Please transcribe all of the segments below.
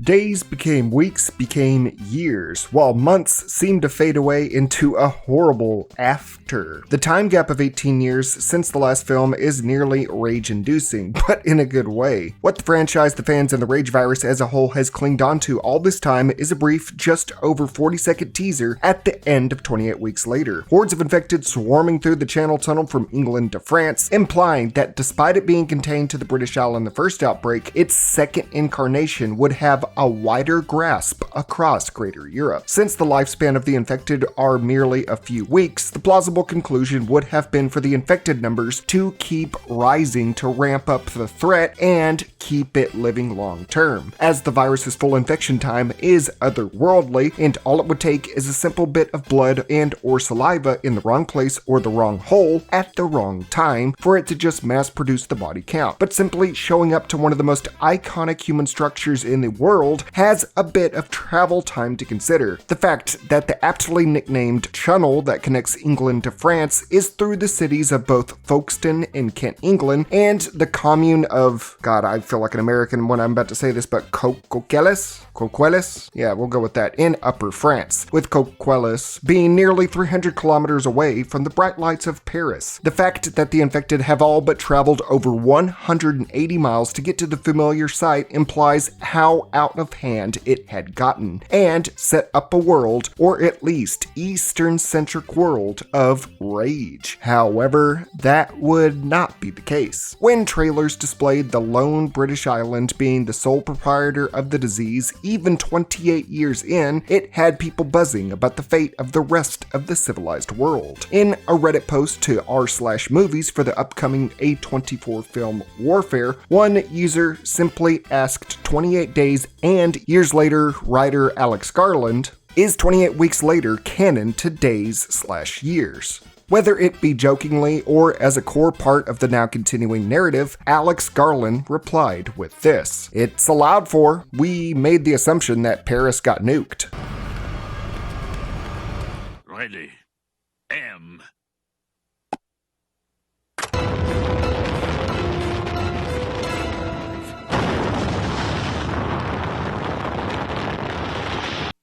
Days became weeks, became years, while months seemed to fade away into a horrible after. The time gap of 18 years since the last film is nearly rage-inducing, but in a good way. What the franchise, the fans, and the rage virus as a whole has clinged onto all this time is a brief, just over 40-second teaser at the end of 28 weeks later. Hordes of infected swarming through the Channel Tunnel from England to France, implying that despite it being contained to the British Isle in the first outbreak, its second incarnation would have a wider grasp across Greater Europe. Since the lifespan of the infected are merely a few weeks, the plausible conclusion would have been for the infected numbers to keep rising to ramp up the threat and keep it living long term, as the virus's full infection time is otherworldly, and all it would take is a simple bit of blood and or saliva in the wrong place or the wrong hole at the wrong time for it to just mass produce the body count. But simply showing up to one of the most iconic human structures in the world has a bit of travel time to consider. The fact that the aptly nicknamed channel that connects England to France is through the cities of both Folkestone in Kent, England, and the commune of, God, I feel like an American when I'm about to say this, but Coquelles? Yeah, we'll go with that, in Upper France, with Coquelles being nearly 300 kilometers away from the bright lights of Paris. The fact that the infected have all but traveled over 180 miles to get to the familiar site implies how out of hand it had gotten, and set up a world, or at least Eastern-centric world, of rage. However, that would not be the case. When trailers displayed the lone British island being the sole proprietor of the disease, even 28 years in, it had people buzzing about the fate of the rest of the civilized world. In a Reddit post to r/movies for the upcoming A24 film Warfare, one user simply asked 28 days and years later writer Alex Garland, is 28 weeks later canon to days/years? Whether it be jokingly or as a core part of the now continuing narrative, Alex Garland replied with this: "It's allowed for. We made the assumption that Paris got nuked." Ready. M.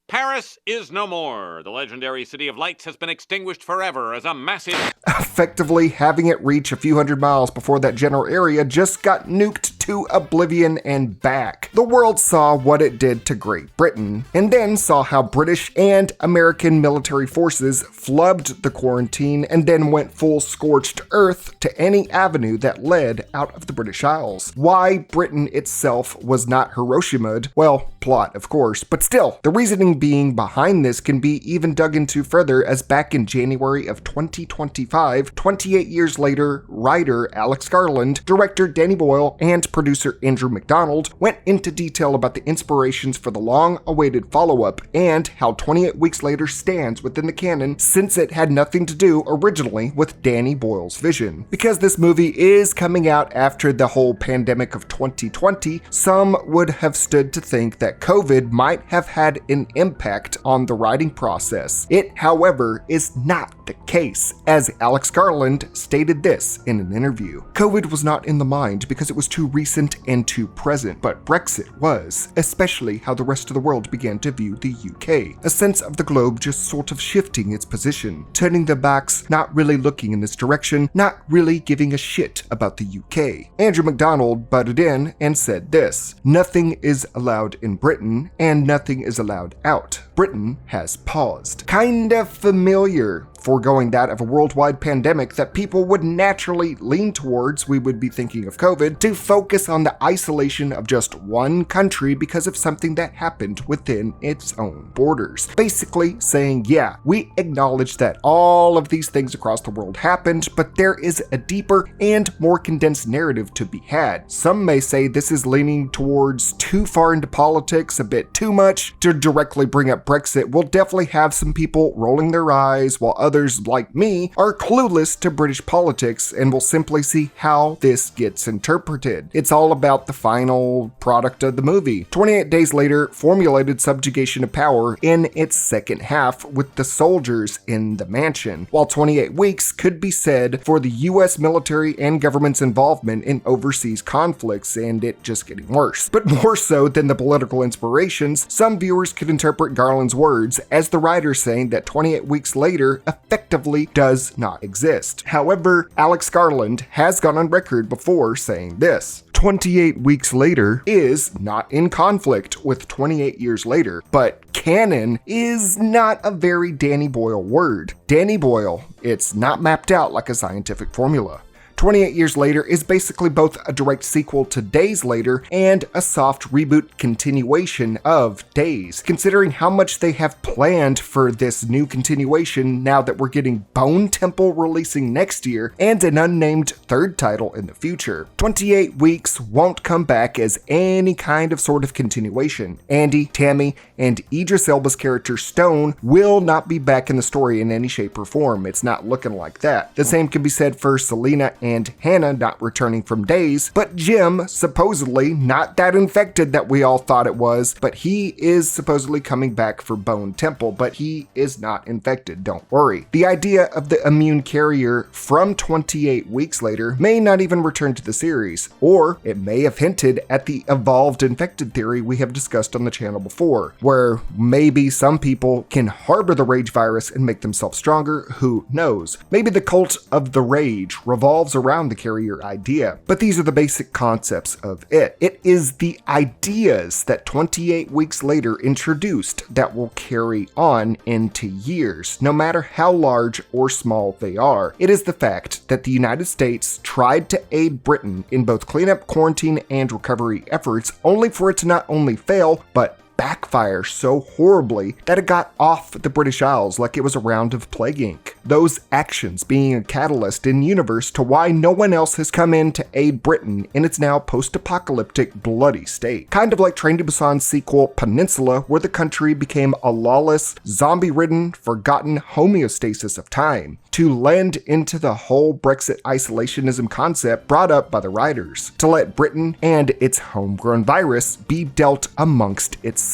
Paris is no more. The legendary City of Lights has been extinguished forever as a massive... Effectively having it reach a few hundred miles before that general area just got nuked to oblivion and back. The world saw what it did to Great Britain, and then saw how British and American military forces flubbed the quarantine and then went full scorched earth to any avenue that led out of the British Isles. Why Britain itself was not Hiroshimaed, well, plot of course, but still, the reasoning being behind this can be even dug into further, as back in January of 2025, 28 years later, writer Alex Garland, director Danny Boyle, and producer Andrew McDonald went into detail about the inspirations for the long-awaited follow-up and how 28 weeks later stands within the canon, since it had nothing to do originally with Danny Boyle's vision. Because this movie is coming out after the whole pandemic of 2020, some would have stood to think that COVID might have had an impact on the writing process. It, however, is not the case, as Alex Garland stated this in an interview. "COVID was not in the mind because it was too recent and too present, but Brexit was, especially how the rest of the world began to view the UK. A sense of the globe just sort of shifting its position, turning their backs, not really looking in this direction, not really giving a shit about the UK." Andrew McDonald butted in and said this: "Nothing is allowed in Britain, and nothing is allowed out. Britain has paused." Kinda familiar, foregoing that of a worldwide pandemic that people would naturally lean towards, we would be thinking of COVID, to focus on the isolation of just one country because of something that happened within its own borders. Basically saying, yeah, we acknowledge that all of these things across the world happened, but there is a deeper and more condensed narrative to be had. Some may say this is leaning towards too far into politics, a bit too much. To directly bring up Brexit, we'll definitely have some people rolling their eyes, while others others like me are clueless to British politics and will simply see how this gets interpreted. It's all about the final product of the movie. 28 days later formulated subjugation of power in its second half with the soldiers in the mansion, while 28 weeks could be said for the US military and government's involvement in overseas conflicts and it just getting worse. But more so than the political inspirations, some viewers could interpret Garland's words as the writer saying that 28 weeks later effectively does not exist. However, Alex Garland has gone on record before saying this: 28 weeks later is not in conflict with 28 years later, but canon is not a very Danny Boyle word. Danny Boyle, it's not mapped out like a scientific formula. 28 Years Later is basically both a direct sequel to Days Later and a soft reboot continuation of Days, considering how much they have planned for this new continuation now that we're getting Bone Temple releasing next year and an unnamed third title in the future. 28 Weeks won't come back as any kind of sort of continuation. Andy, Tammy, and Idris Elba's character Stone will not be back in the story in any shape or form. It's not looking like that. The same can be said for Selena and Hannah not returning from Days, but Jim, supposedly not that infected that we all thought it was, but he is supposedly coming back for Bone Temple, but he is not infected, don't worry. The idea of the immune carrier from 28 weeks later may not even return to the series, or it may have hinted at the evolved infected theory we have discussed on the channel before, where maybe some people can harbor the rage virus and make themselves stronger, who knows. Maybe the cult of the rage revolves around the carrier idea, but these are the basic concepts of it. It is the ideas that 28 weeks later introduced that will carry on into years, no matter how large or small they are. It is the fact that the United States tried to aid Britain in both cleanup, quarantine, and recovery efforts, only for it to not only fail, but backfire so horribly that it got off the British Isles like it was a round of Plague Inc. Those actions being a catalyst in universe to why no one else has come in to aid Britain in its now post-apocalyptic bloody state. Kind of like Train to Busan's sequel Peninsula, where the country became a lawless, zombie-ridden, forgotten homeostasis of time, to lend into the whole Brexit isolationism concept brought up by the writers, to let Britain and its homegrown virus be dealt amongst itself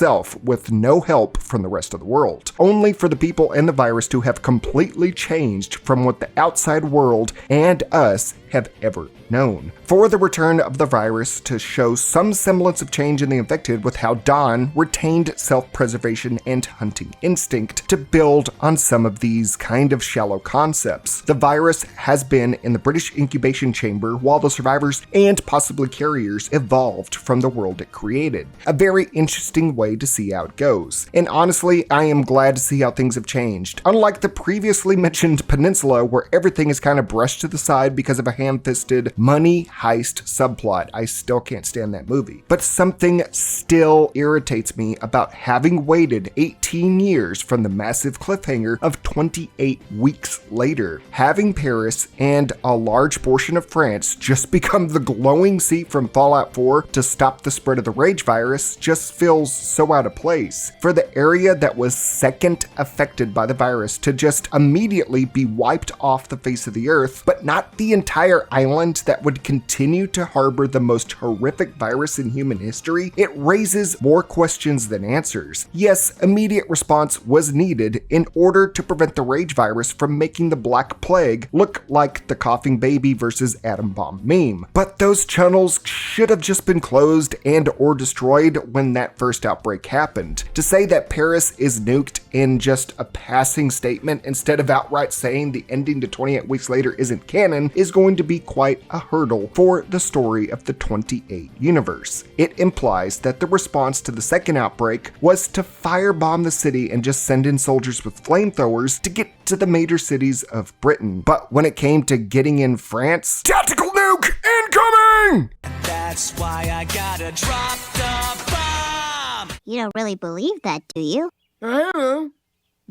with no help from the rest of the world, only for the people and the virus to have completely changed from what the outside world and us have ever known. For the return of the virus to show some semblance of change in the infected, with how Dawn retained self-preservation and hunting instinct to build on some of these kind of shallow concepts. The virus has been in the British incubation chamber while the survivors and possibly carriers evolved from the world it created. A very interesting way to see how it goes. And honestly, I am glad to see how things have changed. Unlike the previously mentioned Peninsula, where everything is kind of brushed to the side because of a ham-fisted money heist subplot. I still can't stand that movie. But something still irritates me about having waited 18 years from the massive cliffhanger of 28 weeks later. Having Paris and a large portion of France just become the glowing seat from Fallout 4 to stop the spread of the rage virus just feels so out of place. For the area that was second affected by the virus to just immediately be wiped off the face of the earth, but not the entire island that would continue to harbor the most horrific virus in human history, it raises more questions than answers. Yes, immediate response was needed in order to prevent the rage virus from making the Black Plague look like the coughing baby versus atom bomb meme. But those channels should have just been closed and or destroyed when that first outbreak happened. To say that Paris is nuked in just a passing statement instead of outright saying the ending to 28 weeks later isn't canon is going to be quite a hurdle for the story of the 28 universe. It implies that the response to the second outbreak was to firebomb the city and just send in soldiers with flamethrowers to get to the major cities of Britain. But when it came to getting in France, tactical nuke incoming! That's why I gotta drop the bomb! You don't really believe that, do you? I don't know.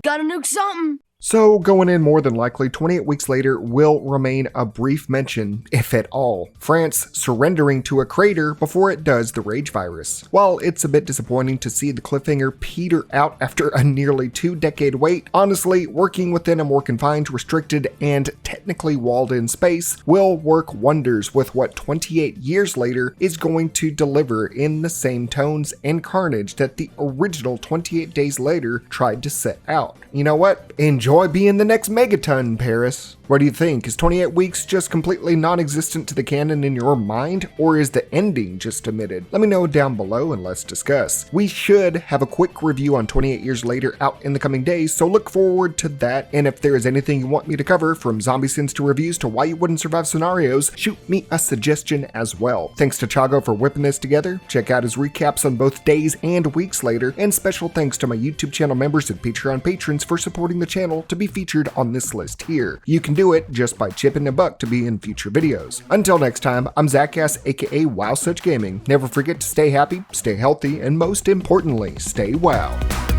Gotta nuke something. So going in more than likely, 28 weeks later will remain a brief mention, if at all. France surrendering to a crater before it does the rage virus. While it's a bit disappointing to see the cliffhanger peter out after a nearly 2-decade wait, honestly, working within a more confined, restricted, and technically walled-in space will work wonders with what 28 years later is going to deliver in the same tones and carnage that the original 28 Days Later tried to set out. You know what? Enjoy being the next megaton, Paris. What do you think? Is 28 weeks just completely non-existent to the canon in your mind, or is the ending just omitted? Let me know down below and let's discuss. We should have a quick review on 28 Years Later out in the coming days, so look forward to that. And if there is anything you want me to cover, from zombie sins to reviews to why you wouldn't survive scenarios, shoot me a suggestion as well. Thanks to Chago for whipping this together. Check out his recaps on both days and weeks later, and special thanks to my YouTube channel members and Patreon patrons for supporting the channel to be featured on this list here. You can do it just by chipping a buck to be in future videos. Until next time, I'm Zackass, aka Wow Such Gaming. Never forget to stay happy, stay healthy, and most importantly, stay wow.